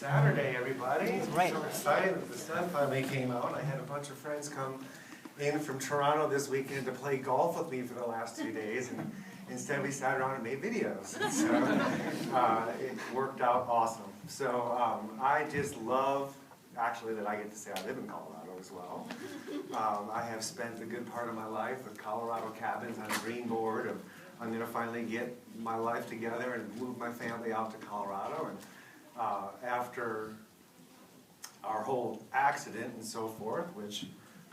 Saturday, everybody. Right. I'm so excited that the sun finally came out. I had a bunch of friends come in from Toronto this weekend to play golf with me for the last 2 days, and instead we sat around and made videos. And so it worked out awesome. So I just love, actually, that I get to say I live in Colorado as well. I have spent a good part of my life with Colorado cabins on a dream board of I'm going to finally get my life together and move my family out to Colorado. And after our whole accident and so forth, which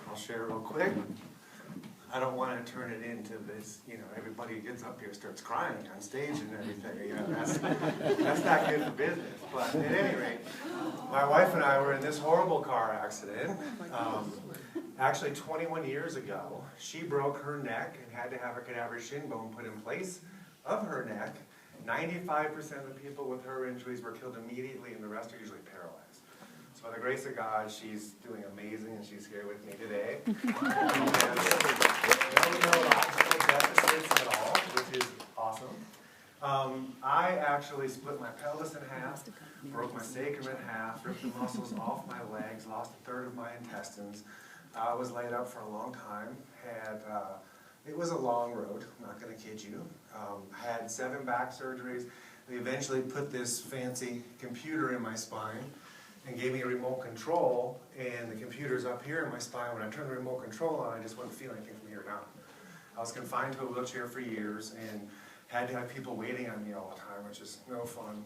I'll share real quick, I don't want to turn it into this, everybody who gets up here starts crying on stage and everything. That's not good for business. But at any rate, my wife and I were in this horrible car accident. Actually, 21 years ago, she broke her neck and had to have a cadaver shin bone put in place of her neck. 95% of the people with her injuries were killed immediately, and the rest are usually paralyzed. So by the grace of God, she's doing amazing, and she's here with me today. No optical deficits at all, which is awesome. I actually split my pelvis in half, broke my sacrum in half, ripped the muscles off my legs, lost a third of my intestines. I was laid up for a long time. It was a long road, I'm not going to kid you. Had 7 back surgeries. They eventually put this fancy computer in my spine and gave me a remote control, and the computer's up here in my spine. When I turned the remote control on, I just wouldn't feel anything from here down. I was confined to a wheelchair for years and had to have people waiting on me all the time, which is no fun,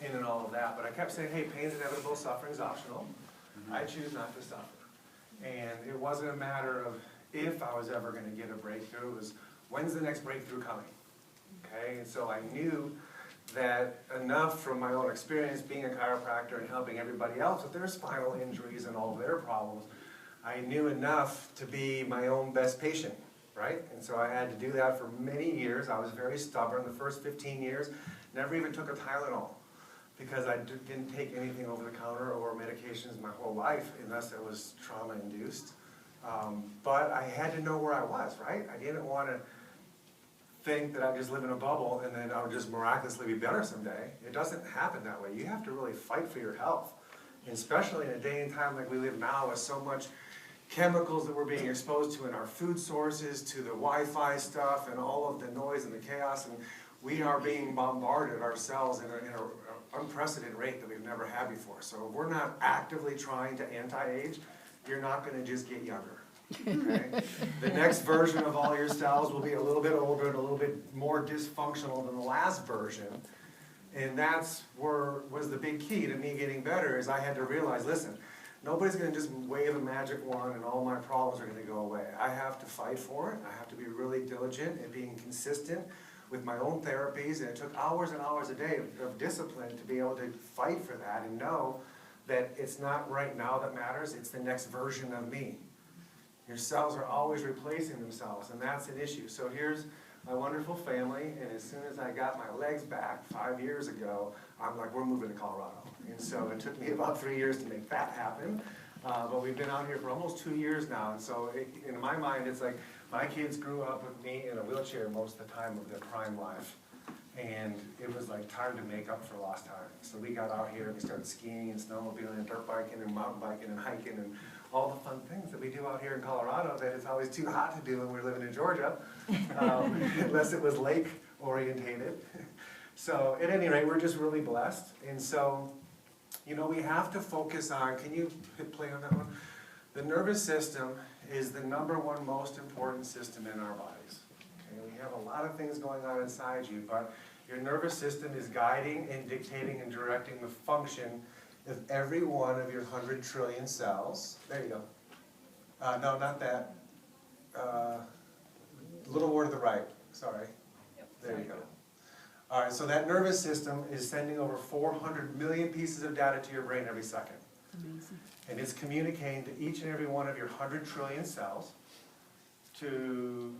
and all of that. But I kept saying, hey, pain's inevitable, suffering's optional. I choose not to suffer. And it wasn't a matter of if I was ever going to get a breakthrough, it was when's the next breakthrough coming? Okay, and so I knew that enough from my own experience being a chiropractor and helping everybody else with their spinal injuries and all of their problems, I knew enough to be my own best patient, right? And so I had to do that for many years. I was very stubborn. The first 15 years, never even took a Tylenol, because I didn't take anything over the counter or medications my whole life unless it was trauma-induced. But I had to know where I was, right? I didn't want to think that I just live in a bubble and then I would just miraculously be better someday. It doesn't happen that way. You have to really fight for your health, and especially in a day and time like we live now with so much chemicals that we're being exposed to in our food sources, to the Wi-Fi stuff and all of the noise and the chaos, and we are being bombarded ourselves in an unprecedented rate that we've never had before. So if we're not actively trying to anti-age, you're not going to just get younger. Okay? The next version of all your cells will be a little bit older and a little bit more dysfunctional than the last version. And that's where was the big key to me getting better, is I had to realize, listen, nobody's going to just wave a magic wand and all my problems are going to go away. I have to fight for it. I have to be really diligent and being consistent with my own therapies, and it took hours and hours a day of discipline to be able to fight for that and know that it's not right now that matters, it's the next version of me. Your cells are always replacing themselves, and that's an issue. So here's my wonderful family, and as soon as I got my legs back 5 years ago, I'm like, we're moving to Colorado. And so it took me about 3 years to make that happen, but we've been out here for almost 2 years now, and so in my mind, it's like my kids grew up with me in a wheelchair most of the time of their prime life, and it was like time to make up for lost time. So we got out here and we started skiing and snowmobiling and dirt biking and mountain biking and hiking and all the fun things that we do out here in Colorado that it's always too hot to do when we're living in Georgia, unless it was lake orientated. So at any rate, we're just really blessed. And so, we have to focus on, can you hit play on that one? The nervous system is the #1 most important system in our bodies. Okay? We have a lot of things going on inside you, but your nervous system is guiding and dictating and directing the function of every one of your 100 trillion cells. There you go. No, not that. A little more to the right. Sorry. There you go. All right, so that nervous system is sending over 400 million pieces of data to your brain every second. Amazing. And it's communicating to each and every one of your 100 trillion cells to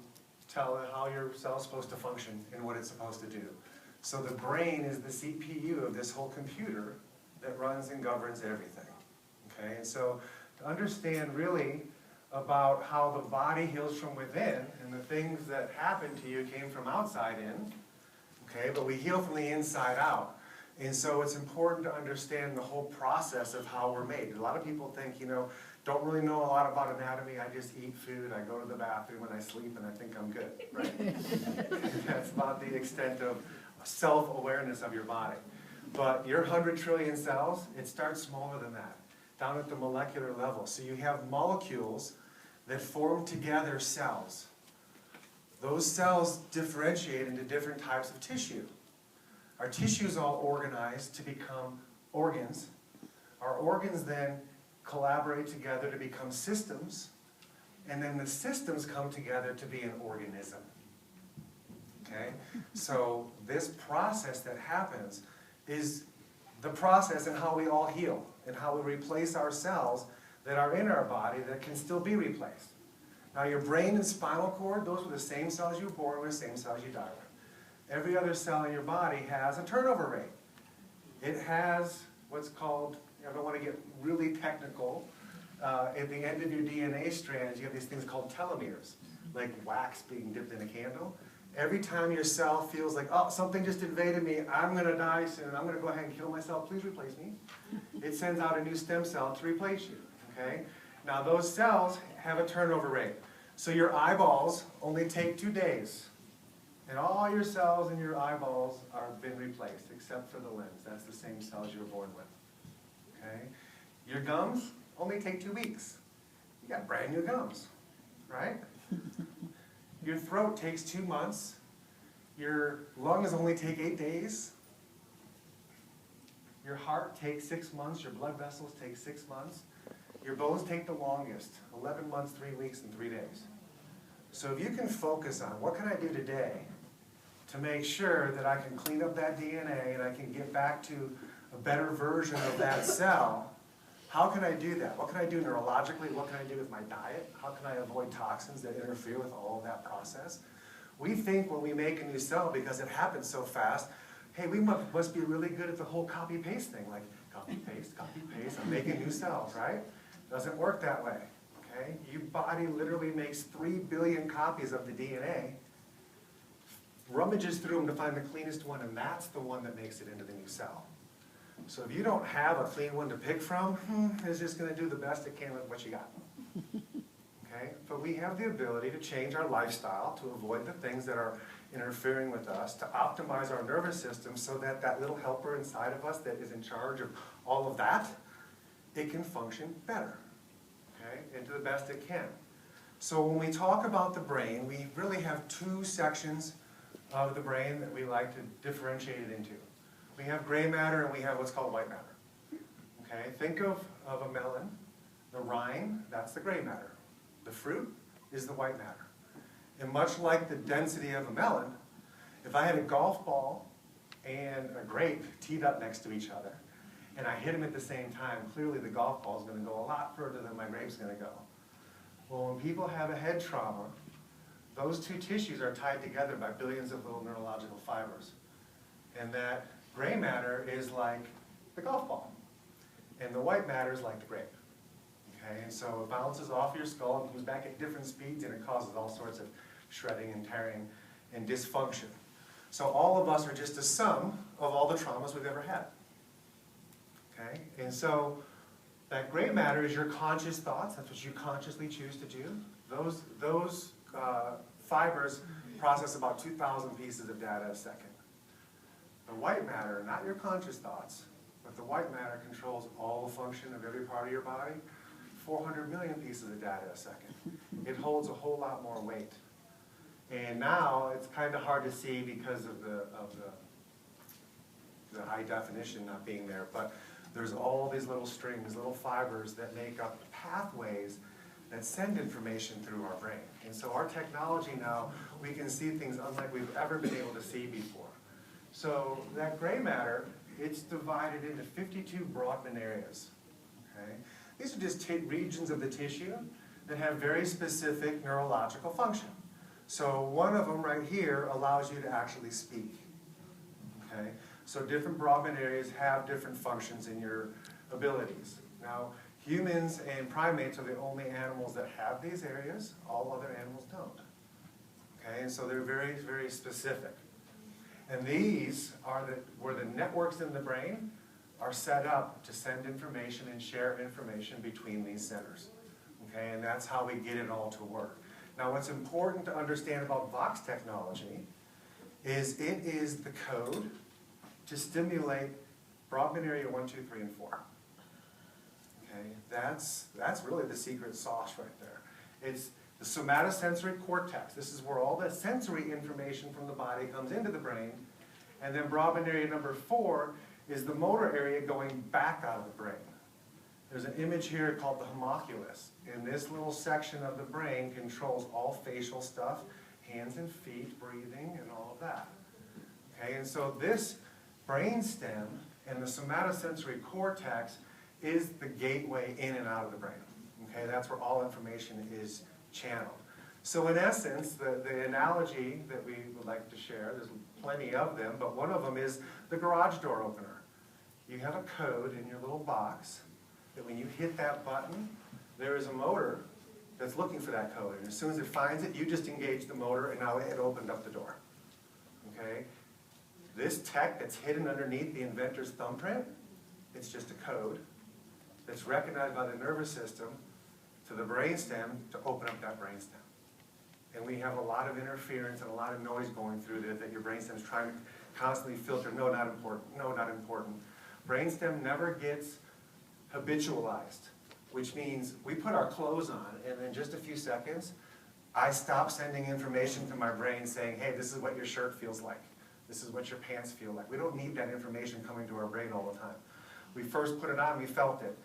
tell it how your cell's supposed to function and what it's supposed to do. So the brain is the CPU of this whole computer that runs and governs everything. Okay, and so to understand really about how the body heals from within, and the things that happened to you came from outside in, okay, but we heal from the inside out. And so it's important to understand the whole process of how we're made. A lot of people think, don't really know a lot about anatomy. I just eat food, I go to the bathroom, and I sleep, and I think I'm good, right? That's about the extent of self-awareness of your body. But your 100 trillion cells, it starts smaller than that, down at the molecular level. So you have molecules that form together cells. Those cells differentiate into different types of tissue. Our tissue is all organized to become organs. Our organs then collaborate together to become systems, and then the systems come together to be an organism. Okay? So this process that happens is the process in how we all heal, and how we replace our cells that are in our body that can still be replaced. Now your brain and spinal cord, those were the same cells you were born with, same cells you die with. Every other cell in your body has a turnover rate. It has what's called, I don't want to get really technical, at the end of your DNA strands you have these things called telomeres, like wax being dipped in a candle. Every time your cell feels like, oh, something just invaded me, I'm going to die soon, I'm going to go ahead and kill myself, please replace me. It sends out a new stem cell to replace you, okay? Now those cells have a turnover rate. So your eyeballs only take 2 days. And all your cells in your eyeballs are been replaced, except for the lens. That's the same cells you were born with, okay? Your gums only take 2 weeks. You got brand new gums, right? Your throat takes 2 months. Your lungs only take 8 days. Your heart takes 6 months. Your blood vessels take 6 months. Your bones take the longest, 11 months, 3 weeks, and 3 days. So if you can focus on what can I do today to make sure that I can clean up that DNA and I can get back to a better version of that cell, how can I do that? What can I do neurologically? What can I do with my diet? How can I avoid toxins that interfere with all of that process? We think when we make a new cell, because it happens so fast, hey, we must be really good at the whole copy-paste thing, like copy-paste, I'm making new cells, right? Doesn't work that way, okay? Your body literally makes 3 billion copies of the DNA, rummages through them to find the cleanest one, and that's the one that makes it into the new cell. So if you don't have a clean one to pick from, it's just going to do the best it can with what you got. Okay? But we have the ability to change our lifestyle to avoid the things that are interfering with us, to optimize our nervous system so that that little helper inside of us that is in charge of all of that, it can function better, okay, and to the best it can. So when we talk about the brain, we really have 2 sections of the brain that we like to differentiate it into. We have gray matter and we have what's called white matter. Okay, think of a melon. The rind, that's the gray matter. The fruit is the white matter. And much like the density of a melon, if I had a golf ball and a grape teed up next to each other, and I hit them at the same time, clearly the golf ball is going to go a lot further than my grape's going to go. Well, when people have a head trauma, those 2 tissues are tied together by billions of little neurological fibers. And that gray matter is like the golf ball, and the white matter is like the grape. Okay, and so it bounces off your skull and comes back at different speeds, and it causes all sorts of shredding and tearing and dysfunction. So all of us are just a sum of all the traumas we've ever had. Okay, and so that gray matter is your conscious thoughts. That's what you consciously choose to do. Those fibers process about 2,000 pieces of data a second. The white matter, not your conscious thoughts, but the white matter controls all the function of every part of your body, 400 million pieces of data a second. It holds a whole lot more weight. And now it's kind of hard to see because of the high definition not being there, but there's all these little strings, little fibers that make up pathways that send information through our brain. And so our technology now, we can see things unlike we've ever been able to see before. So that gray matter, it's divided into 52 Brodmann areas. Okay? These are just regions of the tissue that have very specific neurological function. So one of them right here allows you to actually speak. Okay? So different Brodmann areas have different functions in your abilities. Now, humans and primates are the only animals that have these areas. All other animals don't. Okay? And so they're very, very specific. And these are where the networks in the brain are set up to send information and share information between these centers. Okay, and that's how we get it all to work. Now what's important to understand about Vox technology is it is the code to stimulate Broadband area 1, 2, 3, and 4. Okay, that's really the secret sauce right there. It's the somatosensory cortex. This is where all the sensory information from the body comes into the brain. And then Broadband area number 4 is the motor area going back out of the brain. There's an image here called the homunculus. And this little section of the brain controls all facial stuff, hands and feet, breathing, and all of that. Okay, and so this brainstem and the somatosensory cortex is the gateway in and out of the brain. Okay, that's where all information is channeled. So in essence, the analogy that we would like to share, there's plenty of them, but one of them is the garage door opener. You have a code in your little box that when you hit that button, there is a motor that's looking for that code. And as soon as it finds it, you just engage the motor, and now it opened up the door. Okay? This tech that's hidden underneath the inventor's thumbprint, it's just a code that's recognized by the nervous system to the brainstem to open up that brainstem. And we have a lot of interference and a lot of noise going through there that your brainstem is trying to constantly filter. No, not important. No, not important. Brainstem never gets habitualized, which means we put our clothes on, and in just a few seconds, I stop sending information to my brain saying, hey, this is what your shirt feels like. This is what your pants feel like. We don't need that information coming to our brain all the time. We first put it on, we felt it.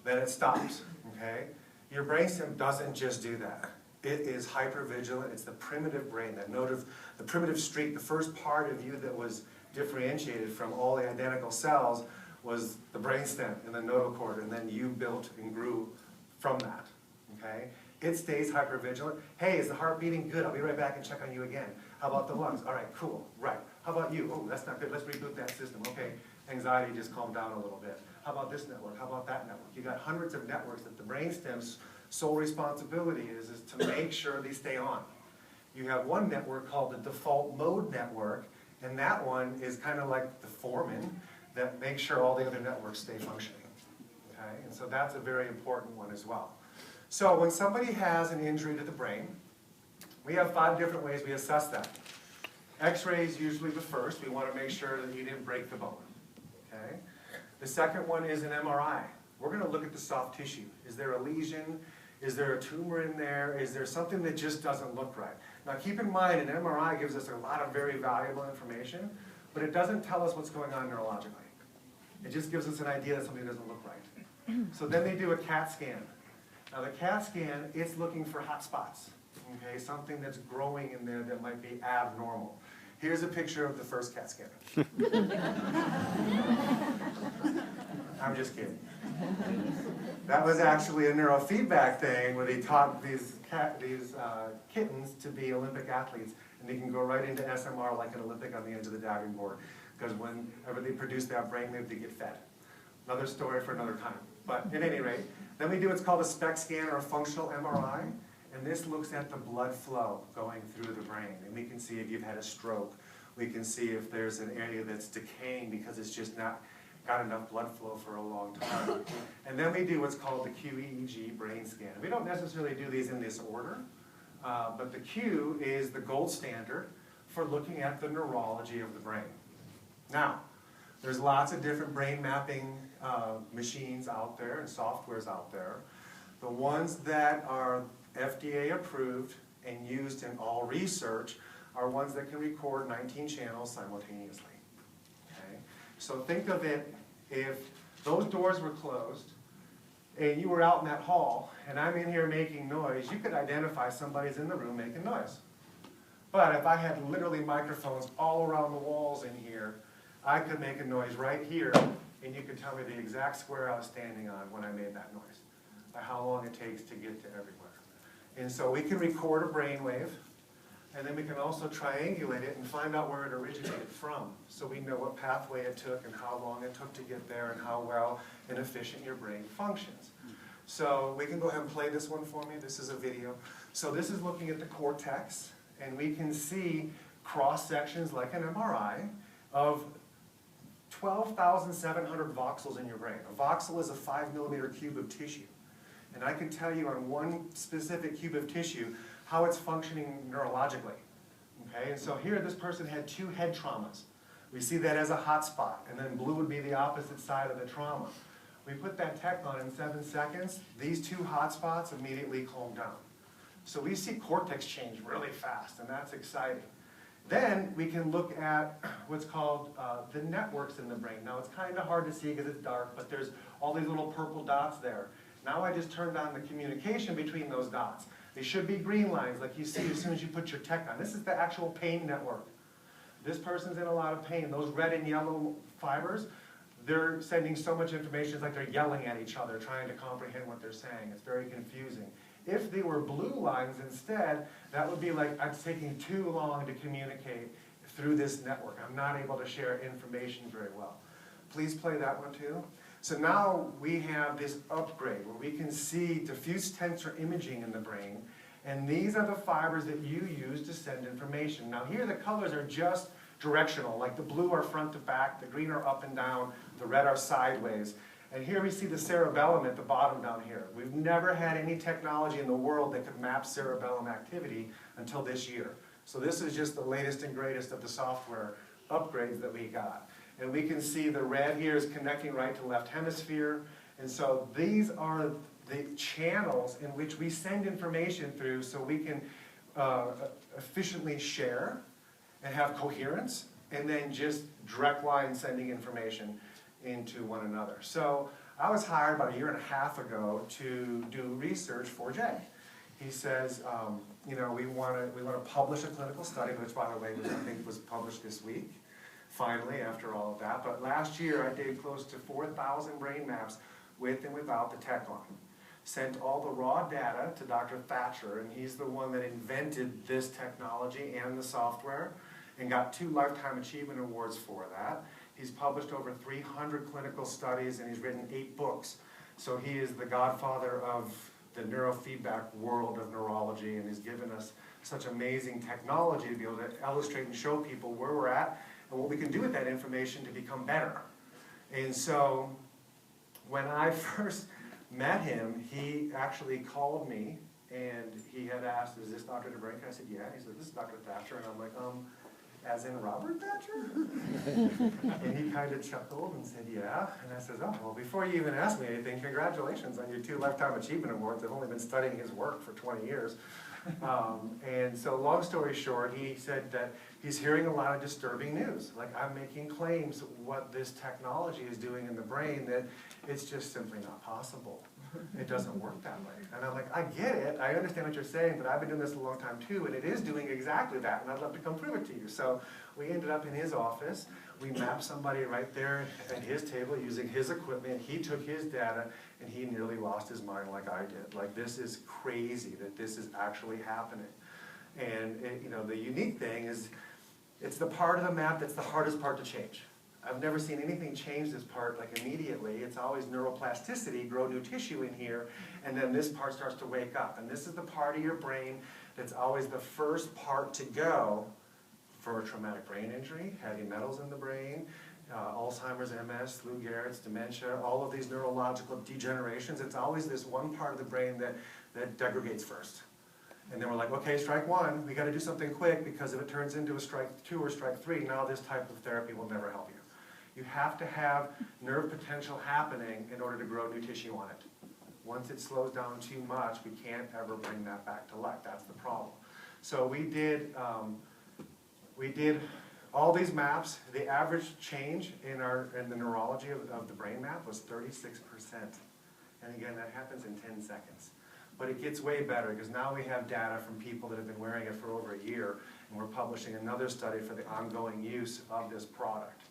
Then it stops, okay? Your brainstem doesn't just do that. It is hypervigilant. It's the primitive brain, the primitive streak, the first part of you that was differentiated from all the identical cells was the brainstem and the nodal cord, and then you built and grew from that, okay? It stays hypervigilant. Hey, is the heart beating? Good, I'll be right back and check on you again. How about the lungs? All right, cool, right. How about you? Oh, that's not good, let's reboot that system. Okay, anxiety just calmed down a little bit. How about this network? How about that network? You got hundreds of networks that the brainstem's sole responsibility is to make sure they stay on. You have one network called the default mode network, and that one is kind of like the foreman that makes sure all the other networks stay functioning. Okay? And so that's a very important one as well. So when somebody has an injury to the brain, we have 5 different ways we assess that. X-ray is usually the first. We want to make sure that you didn't break the bone. Okay? The second one is an MRI. We're going to look at the soft tissue. Is there a lesion? Is there a tumor in there? Is there something that just doesn't look right? Now keep in mind, an MRI gives us a lot of very valuable information, but it doesn't tell us what's going on neurologically. It just gives us an idea that something doesn't look right. So then they do a CAT scan. Now the CAT scan, it's looking for hot spots, okay? Something that's growing in there that might be abnormal. Here's a picture of the first CAT scan. I'm just kidding. That was actually a neurofeedback thing where they taught these kittens to be Olympic athletes, and they can go right into SMR like an Olympic on the edge of the diving board, because whenever they produce that brainwave, they get fed. Another story for another time. But at any rate, then we do what's called a SPECT scan or a functional MRI, and this looks at the blood flow going through the brain, and we can see if you've had a stroke. We can see if there's an area that's decaying because it's just not got enough blood flow for a long time. And then we do what's called the QEEG brain scan. We don't necessarily do these in this order, but the Q is the gold standard for looking at the neurology of the brain. Now, there's lots of different brain mapping machines out there and softwares out there. The ones that are FDA approved and used in all research are ones that can record 19 channels simultaneously. Okay? So think of it, if those doors were closed and you were out in that hall and I'm in here making noise, you could identify somebody's in the room making noise. But if I had literally microphones all around the walls in here, I could make a noise right here, and you could tell me the exact square I was standing on when I made that noise, by how long it takes to get to everywhere. And so we can record a brainwave, and then we can also triangulate it and find out where it originated from, so we know what pathway it took and how long it took to get there and how well and efficient your brain functions. So we can go ahead and play this one for me. This is a video. So this is looking at the cortex, and we can see cross sections like an MRI of 12,700 voxels in your brain. A voxel is a 5-millimeter cube of tissue. And I can tell you on one specific cube of tissue how it's functioning neurologically. Okay, and so here this person had 2 head traumas. We see that as a hot spot, and then blue would be the opposite side of the trauma. We put that tech on in 7 seconds, these 2 hot spots immediately calm down. So we see cortex change really fast, and that's exciting. Then we can look at what's called the networks in the brain. Now it's kind of hard to see because it's dark, but there's all these little purple dots there. Now I just turned on the communication between those dots. They should be green lines like you see as soon as you put your tech on. This is the actual pain network. This person's in a lot of pain. Those red and yellow fibers, they're sending so much information, it's like they're yelling at each other, trying to comprehend what they're saying. It's very confusing. If they were blue lines instead, that would be like it's taking too long to communicate through this network. I'm not able to share information very well. Please play that one too. So now we have this upgrade where we can see diffuse tensor imaging in the brain, and these are the fibers that you use to send information. Now here the colors are just directional, like the blue are front to back, the green are up and down, the red are sideways. And here we see the cerebellum at the bottom down here. We've never had any technology in the world that could map cerebellum activity until this year. So this is just the latest and greatest of the software upgrades that we got. And we can see the red here is connecting right to left hemisphere. And so these are the channels in which we send information through so we can efficiently share and have coherence, and then just direct line sending information into one another. So I was hired about 1.5 years ago to do research for Jay. He says, you know, we want to publish a clinical study, which by the way I think was published this week, finally after all of that. But last year I did close to 4,000 brain maps with and without the tech on. Sent all the raw data to Dr. Thatcher, and he's the one that invented this technology and the software, and got 2 Lifetime Achievement Awards for that. He's published over 300 clinical studies, and he's written 8 books. So he is the godfather of the neurofeedback world of neurology, and he's given us such amazing technology to be able to illustrate and show people where we're at and what we can do with that information to become better. And so when I first met him, he actually called me, and he had asked, is this Dr. Debrincat? I said, yeah. He said, this is Dr. Thatcher. And I'm like, as in Robert Thatcher? And he kind of chuckled and said, yeah. And I said, oh, well, before you even ask me anything, congratulations on your 2 Lifetime Achievement Awards. I've only been studying his work for 20 years. And so long story short, he said that he's hearing a lot of disturbing news. Like, I'm making claims what this technology is doing in the brain that it's just simply not possible. It doesn't work that way. And I'm like, I get it, I understand what you're saying, but I've been doing this a long time too, and it is doing exactly that, and I'd love to come prove it to you. So we ended up in his office. We mapped somebody right there at his table using his equipment. He took his data, and he nearly lost his mind like I did. Like, this is crazy that this is actually happening. And you know, the unique thing is, it's the part of the map that's the hardest part to change. I've never seen anything change this part like immediately. It's always neuroplasticity, grow new tissue in here, and then this part starts to wake up. And this is the part of your brain that's always the first part to go for a traumatic brain injury, heavy metals in the brain, Alzheimer's, MS, Lou Gehrig's, dementia, all of these neurological degenerations. It's always this one part of the brain that degradates first. And then we're like, okay, strike 1, we got to do something quick, because if it turns into a strike 2 or strike 3, now this type of therapy will never help you. You have to have nerve potential happening in order to grow new tissue on it. Once it slows down too much, we can't ever bring that back to life. That's the problem. So we did all these maps. The average change in the neurology of the brain map was 36%. And again, that happens in 10 seconds. But it gets way better, because now we have data from people that have been wearing it for over a year, and we're publishing another study for the ongoing use of this product.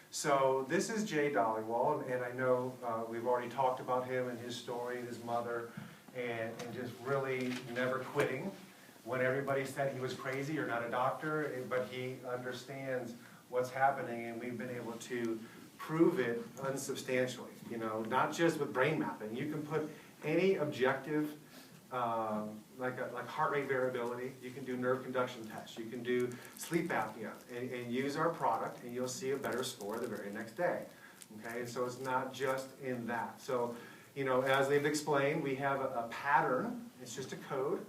So this is Jay Dollywall, and I know we've already talked about him and his story, his mother, and just really never quitting when everybody said he was crazy or not a doctor, but he understands what's happening, and we've been able to prove it unsubstantially. You know, not just with brain mapping. You can put any objective like heart rate variability. You can do nerve conduction tests. You can do sleep apnea and use our product, and you'll see a better score the very next day. Okay, and so it's not just in that. So, you know, as they've explained, we have a pattern. It's just a code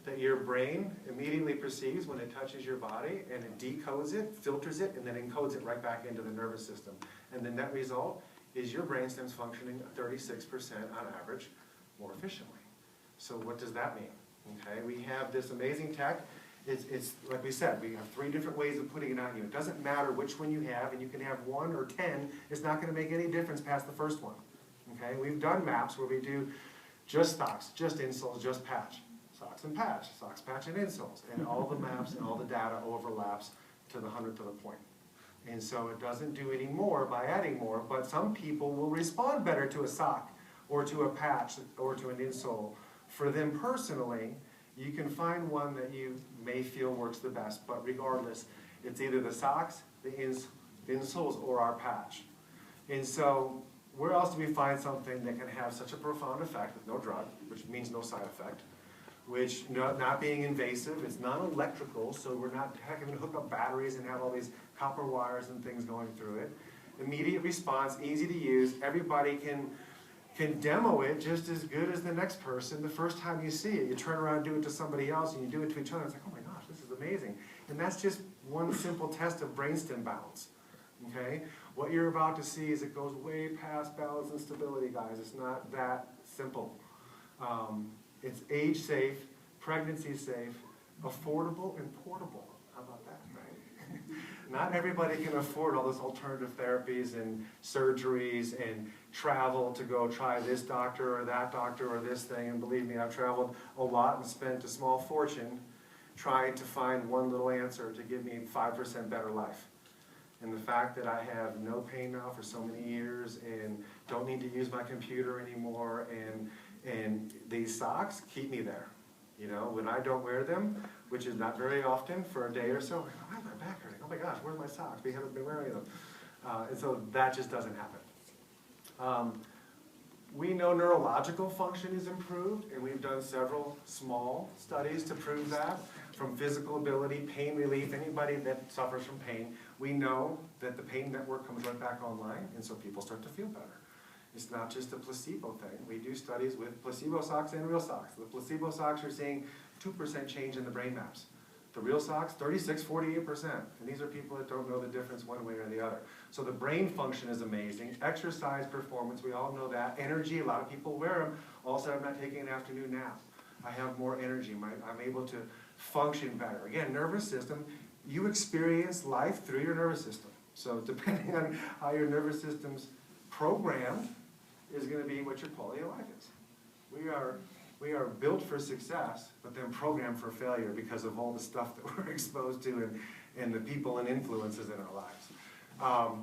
that your brain immediately perceives when it touches your body, and it decodes it, filters it, and then encodes it right back into the nervous system. And the net result is your brainstem's functioning 36% on average more efficiently. So what does that mean? Okay, we have this amazing tech. It's like we said, we have 3 different ways of putting it on you. It doesn't matter which one you have, and you can have 1 or 10. It's not going to make any difference past the first one. Okay, we've done maps where we do just socks, just insoles, just patch. Socks and patch, socks, patch, and insoles. And all the maps and all the data overlaps to the 100th of the point. And so it doesn't do any more by adding more, but some people will respond better to a sock or to a patch or to an insole. For them personally, you can find one that you may feel works the best, but regardless, it's either the socks, the insoles, or our patch. And so where else do we find something that can have such a profound effect with no drug, which means no side effect, which not being invasive, it's non-electrical, so we're not having to hook up batteries and have all these copper wires and things going through it. Immediate response, easy to use, everybody can demo it just as good as the next person. The first time you see it, you turn around and do it to somebody else, and you do it to each other, it's like, oh my gosh, this is amazing. And that's just one simple test of brainstem balance, okay? What you're about to see is it goes way past balance and stability, guys. It's not that simple. It's age safe, pregnancy safe, affordable, and portable. How about that, right? Not everybody can afford all those alternative therapies and surgeries and travel to go try this doctor or that doctor or this thing. And believe me, I've traveled a lot and spent a small fortune trying to find one little answer to give me 5% better life. And the fact that I have no pain now for so many years and don't need to use my computer anymore, and these socks keep me there. You know, when I don't wear them, which is not very often, for a day or so, why is my back hurting? Oh my gosh, where's my socks? We haven't been wearing them. And so that just doesn't happen. We know neurological function is improved, and we've done several small studies to prove that. From physical ability, pain relief, anybody that suffers from pain, we know that the pain network comes right back online, and so people start to feel better. It's not just a placebo thing. We do studies with placebo socks and real socks. The placebo socks are seeing 2% change in the brain maps. The real socks, 36, 48%. And these are people that don't know the difference one way or the other. So the brain function is amazing. Exercise performance, we all know that. Energy, a lot of people wear them. Also, I'm not taking an afternoon nap. I have more energy. I'm able to function better. Again, nervous system, you experience life through your nervous system. So depending on how your nervous system's programmed is going to be what your quality of life is. We are built for success, but then programmed for failure because of all the stuff that we're exposed to and the people and influences in our lives.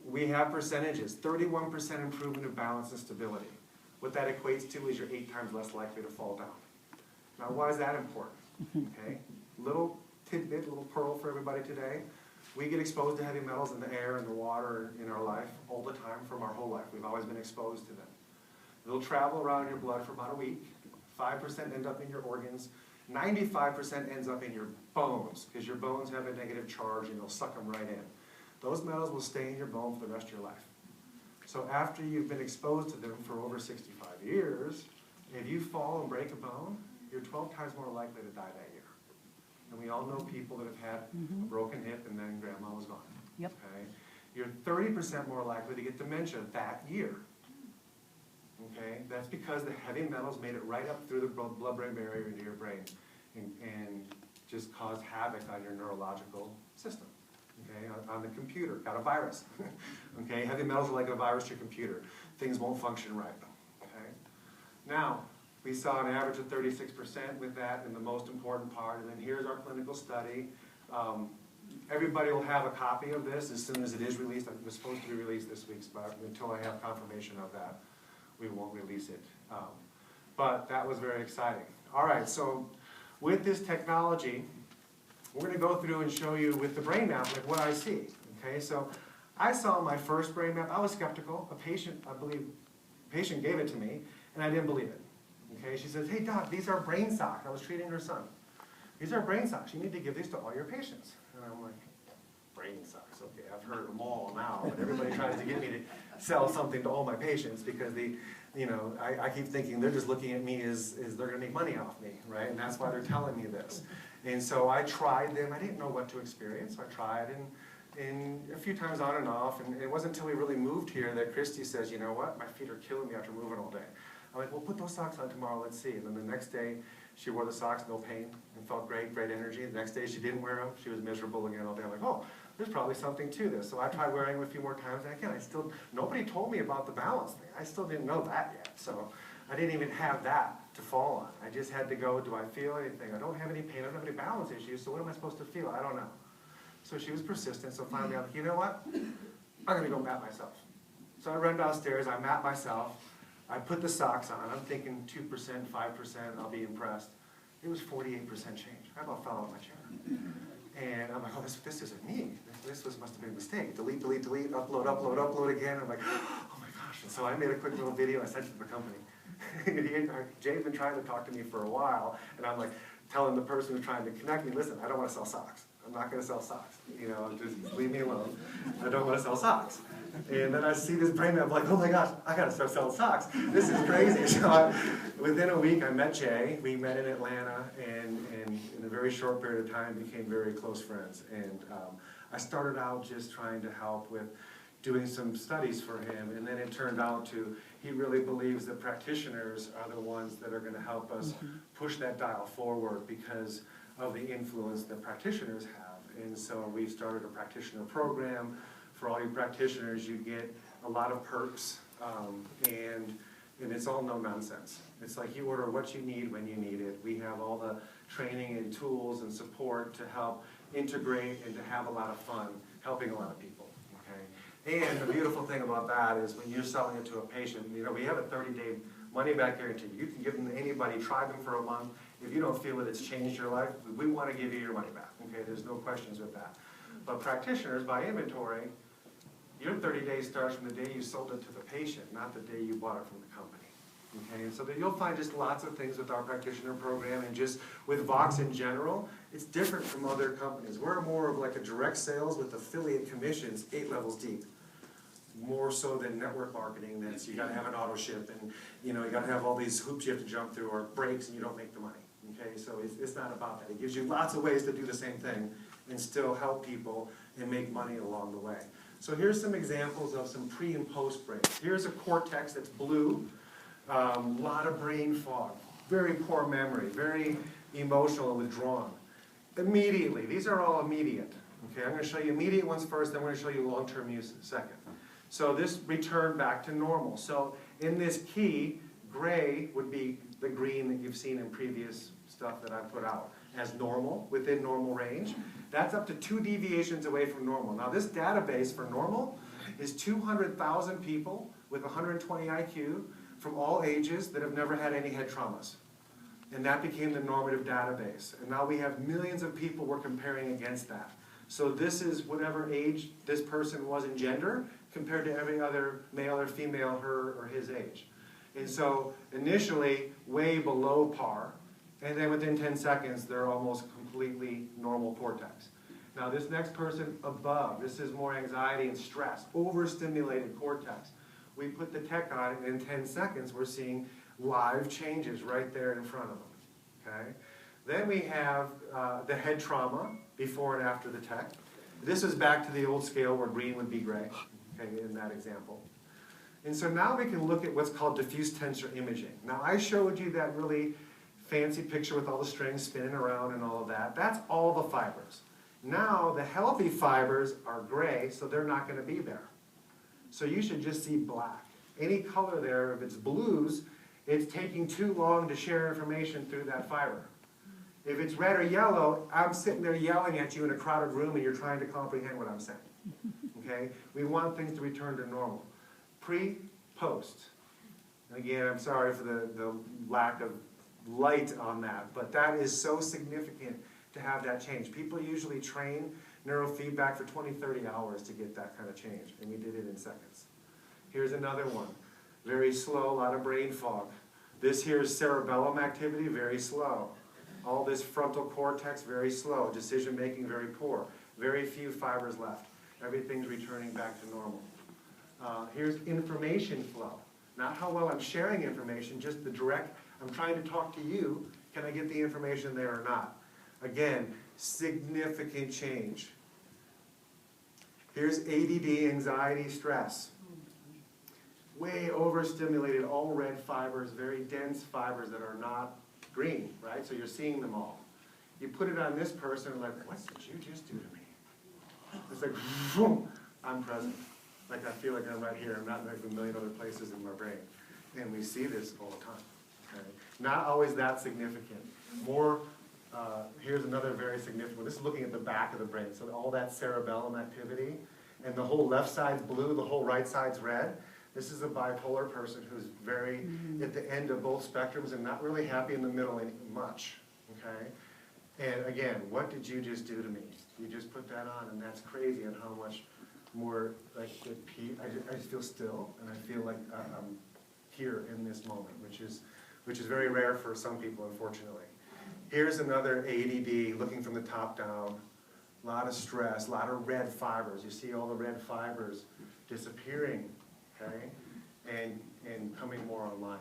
We have percentages, 31% improvement of balance and stability. What that equates to is you're 8 times less likely to fall down. Now, why is that important? Okay, little tidbit, little pearl for everybody today. We get exposed to heavy metals in the air and the water in our life all the time from our whole life. We've always been exposed to them. They'll travel around your blood for about a week. 5% end up in your organs. 95% ends up in your bones, because your bones have a negative charge and they'll suck them right in. Those metals will stay in your bone for the rest of your life. So after you've been exposed to them for over 65 years, if you fall and break a bone, you're 12 times more likely to die that year. And we all know people that have had a broken hip and then grandma was gone. Yep. Okay? You're 30% more likely to get dementia that year. Okay? That's because the heavy metals made it right up through the blood-brain barrier into your brain and just caused havoc on your neurological system. Okay? On the computer, got a virus. Okay? Heavy metals are like a virus to your computer. Things won't function right. Okay? Now, we saw an average of 36% with that in the most important part, and then here's our clinical study. Everybody will have a copy of this as soon as it is released. It was supposed to be released this week, but until I have confirmation of that, we won't release it. But that was very exciting. All right, so with this technology, we're going to go through and show you with the brain map like what I see. Okay, so I saw my first brain map. I was skeptical. A patient, I believe, patient gave it to me, and I didn't believe it. Okay, she says, hey doc, these are brain socks. I was treating her son. These are brain socks. You need to give these to all your patients. And I'm like, brain socks, okay, I've heard them all now, but everybody tries to get me to sell something to all my patients because I keep thinking they're just looking at me as they're gonna make money off me, right? And that's why they're telling me this. And so I tried them. I didn't know what to experience. So I tried and a few times on and off, and it wasn't until we really moved here that Christy says, you know what, my feet are killing me after moving all day. I'm like, well, put those socks on tomorrow, let's see. And then the next day, she wore the socks, no pain, and felt great, great energy. The next day she didn't wear them, she was miserable again all day. I'm like, oh, there's probably something to this. So I tried wearing them a few more times, and again, nobody told me about the balance thing. I still didn't know that yet. So I didn't even have that to fall on. I just had to go, do I feel anything? I don't have any pain, I don't have any balance issues, so what am I supposed to feel? I don't know. So she was persistent, so finally I'm like, you know what? I'm gonna go map myself. So I run downstairs, I map myself, I put the socks on, I'm thinking 2%, 5%, I'll be impressed. It was 48% change. I about fell out of my chair. And I'm like, oh, this isn't me. This must have been a mistake. Delete, delete, delete, upload, upload, upload again. I'm like, oh my gosh. And so I made a quick little video, I sent it to the company. Jay's been trying to talk to me for a while, and I'm like telling the person who's trying to connect me, listen, I don't want to sell socks. I'm not going to sell socks. Just leave me alone. I don't want to sell socks. And then I see this brain map, I'm like, oh my gosh, I got to start selling socks. This is crazy. So within a week, I met Jay. We met in Atlanta, and in a very short period of time, became very close friends. And I started out just trying to help with doing some studies for him, and then it turned out to, he really believes that practitioners are the ones that are going to help us push that dial forward because of the influence that practitioners have. And so we've started a practitioner program. For all you practitioners, you get a lot of perks, and it's all no nonsense. It's like you order what you need when you need it. We have all the training and tools and support to help integrate and to have a lot of fun helping a lot of people. Okay? And the beautiful thing about that is when you're selling it to a patient, we have a 30-day money-back guarantee. You can give them to anybody, try them for a month. If you don't feel that it's changed your life, we want to give you your money back. Okay? There's no questions with that. But practitioners, by inventory, your 30 days starts from the day you sold it to the patient, not the day you bought it from the company. Okay, and so that you'll find just lots of things with our practitioner program, and just with Vox in general, it's different from other companies. We're more of like a direct sales with affiliate commissions 8 levels deep. More so than network marketing, that's you got to have an auto ship, and you got to have all these hoops you have to jump through, or breaks, and you don't make the money. Okay, so it's not about that. It gives you lots of ways to do the same thing and still help people and make money along the way. So here's some examples of some pre and post breaks. Here's a cortex that's blue, a lot of brain fog, very poor memory, very emotional and withdrawn. Immediately, these are all immediate. Okay, I'm going to show you immediate ones first, then I'm going to show you long-term use second. So this returned back to normal. So in this key, gray would be the green that you've seen in previous stuff that I've put out as normal, within normal range. That's up to 2 deviations away from normal. Now this database for normal is 200,000 people with 120 IQ from all ages that have never had any head traumas. And that became the normative database. And now we have millions of people we're comparing against that. So this is whatever age this person was in gender compared to every other male or female her or his age. And so initially way below par, and then within 10 seconds they're almost completely normal cortex. Now this next person above, this is more anxiety and stress, overstimulated cortex. We put the tech on it, and in 10 seconds we're seeing live changes right there in front of them. Okay? Then we have the head trauma before and after the tech. This is back to the old scale where green would be gray, okay, in that example. And so now we can look at what's called diffuse tensor imaging. Now I showed you that really fancy picture with all the strings spinning around and all of that. That's all the fibers. Now the healthy fibers are gray, so they're not going to be there. So you should just see black. Any color there, if it's blues, it's taking too long to share information through that fiber. If it's red or yellow, I'm sitting there yelling at you in a crowded room and you're trying to comprehend what I'm saying. Okay? We want things to return to normal. Pre, post. And again, I'm sorry for the lack of light on that, but that is so significant to have that change. People usually train neurofeedback for 20, 30 hours to get that kind of change, and we did it in seconds. Here's another one. Very slow, a lot of brain fog. This here is cerebellum activity, very slow. All this frontal cortex, very slow. Decision making, very poor. Very few fibers left. Everything's returning back to normal. Here's information flow. Not how well I'm sharing information, just the direct, I'm trying to talk to you, can I get the information there or not? Again, significant change. Here's ADD, anxiety, stress. Way overstimulated, all red fibers, very dense fibers that are not green, right? So you're seeing them all. You put it on this person and like, what did you just do to me? It's like, boom, I'm present. Like I feel like I'm right here. I'm not in like a million other places in my brain. And we see this all the time. Okay? Not always that significant. More, here's another very significant one. This is looking at the back of the brain. So all that cerebellum activity, and the whole left side's blue, the whole right side's red. This is a bipolar person who's very at the end of both spectrums and not really happy in the middle much. Okay? And again, what did you just do to me? You just put that on, and that's crazy on how much more like at peace. I just feel still, and I feel like I'm here in this moment, which is very rare for some people, unfortunately. Here's another ADD, looking from the top down. A lot of stress, a lot of red fibers. You see all the red fibers disappearing, okay, and coming more online.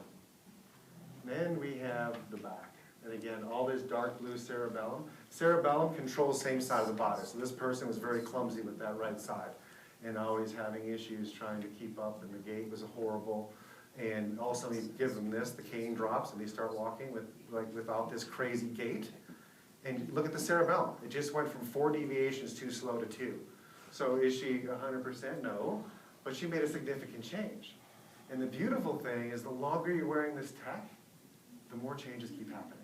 Then we have the back. And again, all this dark blue cerebellum. Cerebellum controls the same side of the body. So this person was very clumsy with that right side and always having issues trying to keep up, and the gait was horrible. And also he gives them this, the cane drops, and they start walking without this crazy gait. And look at the cerebellum. It just went from 4 deviations too slow to 2. So is she 100%? No. But she made a significant change. And the beautiful thing is the longer you're wearing this tech, the more changes keep happening.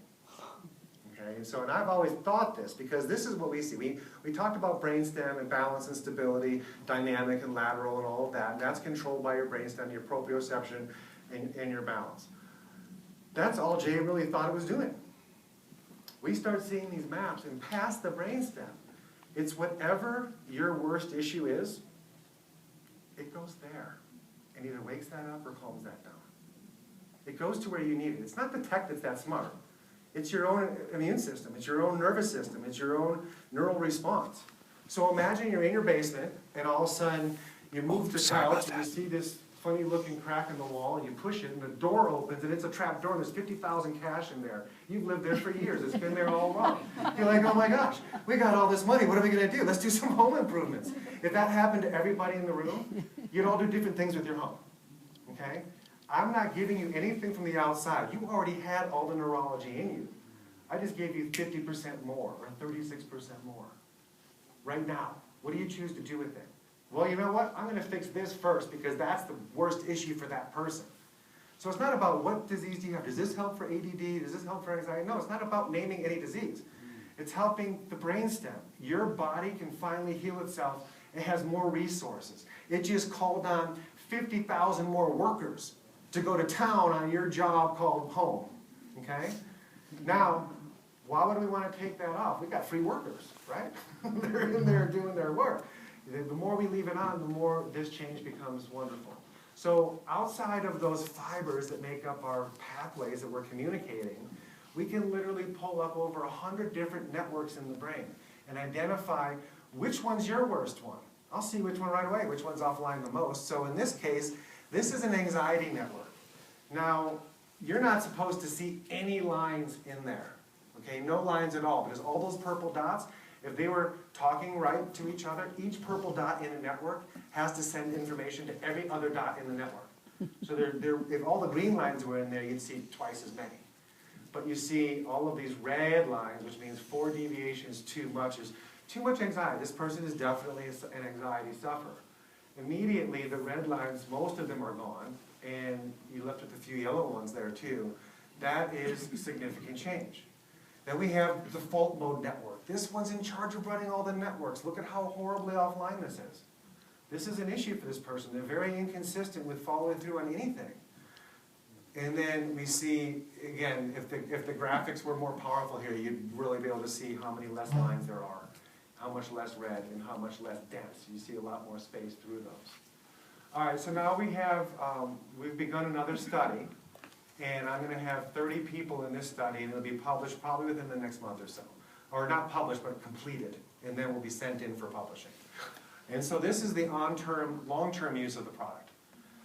Okay? And so, and I've always thought this, because this is what we see. We talked about brainstem and balance and stability, dynamic and lateral and all of that. And that's controlled by your brainstem, your proprioception, and your balance. That's all Jay really thought it was doing. We start seeing these maps, and past the brainstem, it's whatever your worst issue is, it goes there, and either wakes that up or calms that down. It goes to where you need it. It's not the tech that's that smart. It's your own immune system. It's your own nervous system. It's your own neural response. So imagine you're in your basement, and all of a sudden you move the couch, and you see this funny looking crack in the wall, and you push it, and the door opens, and it's a trap door, and there's 50,000 cash in there. You've lived there for years. It's been there all along. You're like, oh my gosh, we got all this money. What are we going to do? Let's do some home improvements. If that happened to everybody in the room, you'd all do different things with your home. Okay? I'm not giving you anything from the outside. You already had all the neurology in you. I just gave you 50% more, or 36% more. Right now, what do you choose to do with it? Well, you know what? I'm going to fix this first, because that's the worst issue for that person. So it's not about what disease do you have. Does this help for ADD? Does this help for anxiety? No, it's not about naming any disease. It's helping the brainstem. Your body can finally heal itself. It has more resources. It just called on 50,000 more workers to go to town on your job called home. Okay? Now, why would we want to take that off? We've got free workers, right? They're in there doing their work. The more we leave it on, the more this change becomes wonderful. So outside of those fibers that make up our pathways that we're communicating, we can literally pull up over 100 different networks in the brain and identify which one's your worst one. I'll see which one right away, which one's offline the most. So in this case, this is an anxiety network. Now, you're not supposed to see any lines in there. Okay, no lines at all, because all those purple dots, if they were talking right to each other, each purple dot in a network has to send information to every other dot in the network. So if all the green lines were in there, you'd see twice as many. But you see all of these red lines, which means 4 deviations too much, is too much anxiety. This person is definitely an anxiety sufferer. Immediately, the red lines, most of them are gone, and you left with a few yellow ones there too. That is significant change. Then we have the default mode network. This one's in charge of running all the networks. Look at how horribly offline this is. This is an issue for this person. They're very inconsistent with following through on anything. And then we see, again, if the graphics were more powerful here, you'd really be able to see how many less lines there are, how much less red, and how much less dense. You see a lot more space through those. All right, so now we have, we've begun another study. And I'm going to have 30 people in this study, and it'll be published probably within the next month or so. Or not published, but completed, and then will be sent in for publishing. And so this is the long-term use of the product.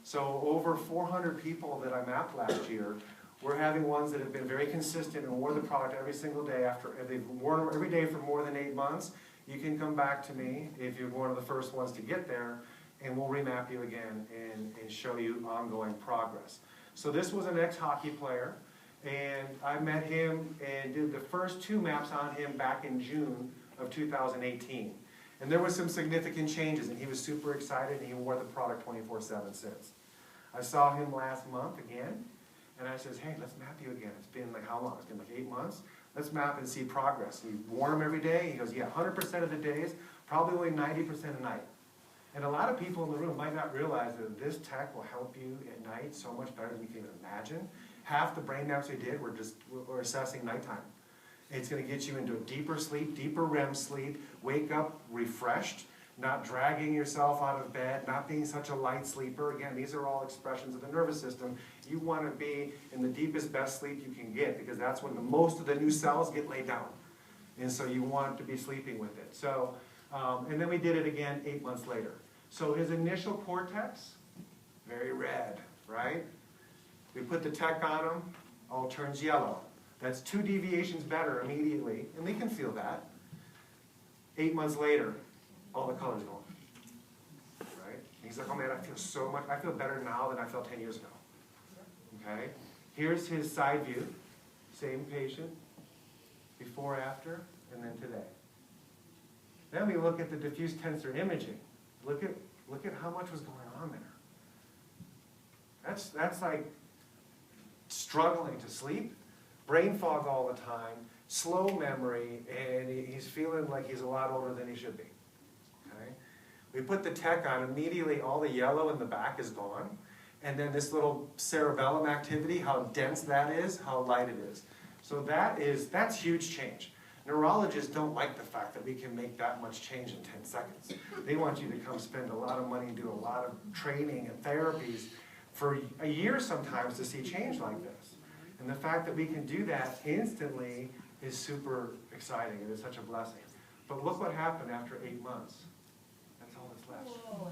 So over 400 people that I mapped last year, we're having ones that have been very consistent and wore the product every single day after, if they've worn it every day for more than 8 months, you can come back to me if you're one of the first ones to get there, and we'll remap you again and show you ongoing progress. So this was an ex-hockey player, and I met him and did the first 2 maps on him back in June of 2018. And there was some significant changes, and he was super excited, and he wore the product 24/7 since. I saw him last month again, and I says, hey, let's map you again. It's been like how long? It's been like 8 months. Let's map and see progress. He wore them every day. He goes, yeah, 100% of the days, probably only 90% a night. And a lot of people in the room might not realize that this tech will help you at night so much better than you can even imagine. Half the brain maps we did were assessing nighttime. It's going to get you into a deeper sleep, deeper REM sleep, wake up refreshed, not dragging yourself out of bed, not being such a light sleeper. Again, these are all expressions of the nervous system. You want to be in the deepest, best sleep you can get, because that's when most of the new cells get laid down. And so you want to be sleeping with it. So, and then we did it again 8 months later. So his initial cortex, very red, right? We put the tech on him, all turns yellow. That's 2 deviations better immediately, and we can feel that. 8 months later, all the color's gone, right? And he's like, oh man, I feel better now than I felt 10 years ago, okay? Here's his side view, same patient, before, after, and then today. Then we look at the diffuse tensor imaging. Look at how much was going on there. That's like struggling to sleep, brain fog all the time, slow memory, and he's feeling like he's a lot older than he should be. Okay? We put the tech on, immediately all the yellow in the back is gone, and then this little cerebellum activity, how dense that is, how light it is. So that's huge change. Neurologists don't like the fact that we can make that much change in 10 seconds. They want you to come spend a lot of money and do a lot of training and therapies for a year sometimes to see change like this. And the fact that we can do that instantly is super exciting. It is such a blessing. But look what happened after 8 months. That's all that's left. Whoa.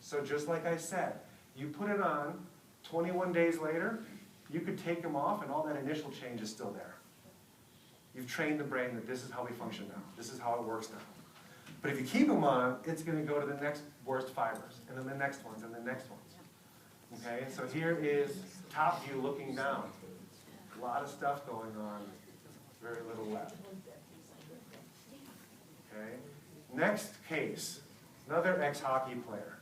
So just like I said, you put it on, 21 days later, you could take them off and all that initial change is still there. You've trained the brain that this is how we function now. This is how it works now. But if you keep them on, it's going to go to the next worst fibers, and then the next ones, and the next ones. Okay, so here is top view looking down. A lot of stuff going on, very little left. Okay, next case, another ex-hockey player.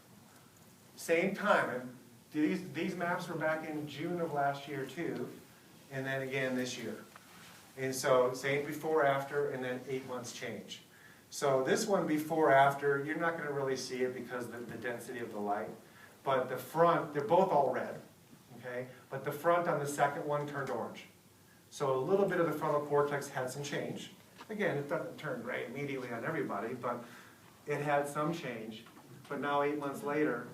Same time, and these maps were back in June of last year too, and then again this year. And so same before, after, and then 8 months change. So this one before, after, you're not going to really see it because of the density of the light. But the front, they're both all red, okay? But the front on the second one turned orange. So a little bit of the frontal cortex had some change. Again, it doesn't turn gray immediately on everybody, but it had some change. But now 8 months later,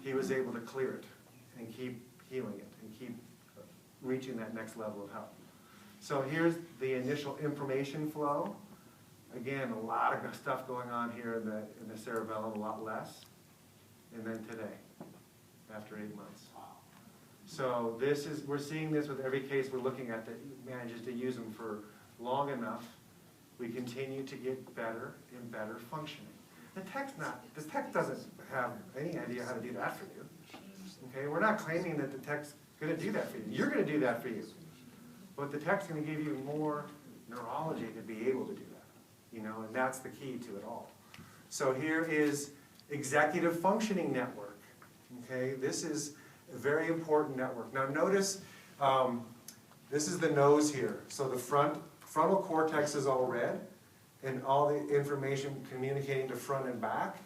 he was able to clear it and keep healing it and keep reaching that next level of health. So here's the initial information flow. Again, a lot of stuff going on here in the cerebellum, a lot less. And then today, after 8 months. So we're seeing this with every case we're looking at that manages to use them for long enough. We continue to get better and better functioning. The tech doesn't have any idea how to do that for you. Okay, we're not claiming that the tech's going to do that for you. You're going to do that for you. But the tech's going to give you more neurology to be able to do that, and that's the key to it all. So here is executive functioning network. Okay, this is a very important network. Now notice, this is the nose here. So the frontal cortex is all red, and all the information communicating to front and back.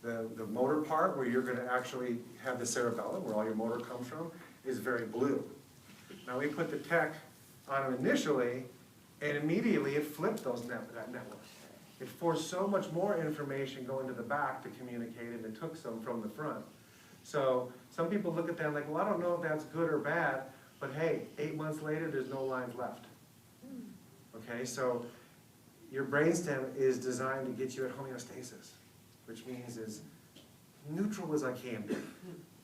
The motor part, where you're going to actually have the cerebellum, where all your motor comes from, is very blue. Now we put the tech on them initially, and immediately it flipped that network. It forced so much more information going to the back to communicate, and it took some from the front. So some people look at that like, well, I don't know if that's good or bad, but hey, 8 months later, there's no lines left. Okay, so your brainstem is designed to get you at homeostasis, which means as neutral as I can be.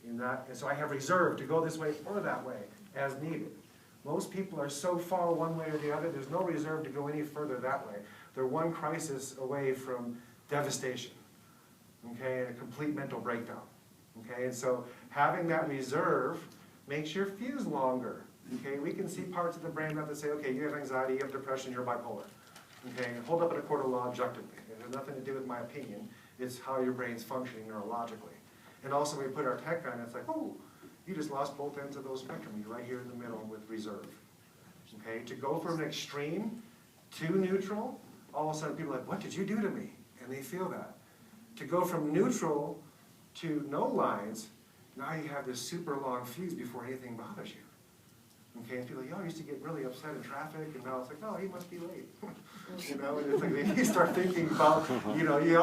And so I have reserve to go this way or that way as needed. Most people are so far one way or the other, there's no reserve to go any further that way. They're one crisis away from devastation, okay, and a complete mental breakdown. Okay, and so having that reserve makes your fuse longer. Okay, we can see parts of the brain that say, okay, you have anxiety, you have depression, you're bipolar. Okay, hold up in a court of law objectively. It has nothing to do with my opinion. It's how your brain's functioning neurologically. And also when we put our tech on, it's like, oh, you just lost both ends of those spectrum. You're right here in the middle with reserve. Okay, to go from an extreme to neutral, all of a sudden people are like, what did you do to me? And they feel that. To go from neutral to no lines, now you have this super long fuse before anything bothers you. Okay, and people are like, oh, I used to get really upset in traffic, and now it's like, oh, he must be late. You know, and it's like you start thinking about, you know, you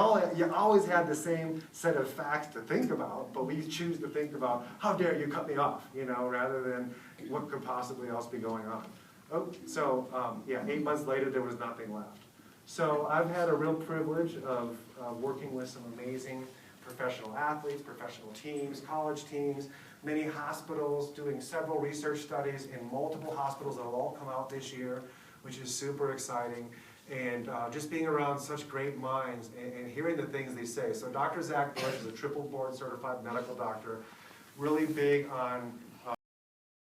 always had the same set of facts to think about, but we choose to think about, how dare you cut me off, you know, rather than what could possibly else be going on. Oh, so, yeah, 8 months later, there was nothing left. So I've had a real privilege of working with some amazing professional athletes, professional teams, college teams, many hospitals, doing several research studies in multiple hospitals that will all come out this year, which is super exciting. And just being around such great minds and hearing the things they say. So Dr. Zach Bush is a triple board certified medical doctor, really big on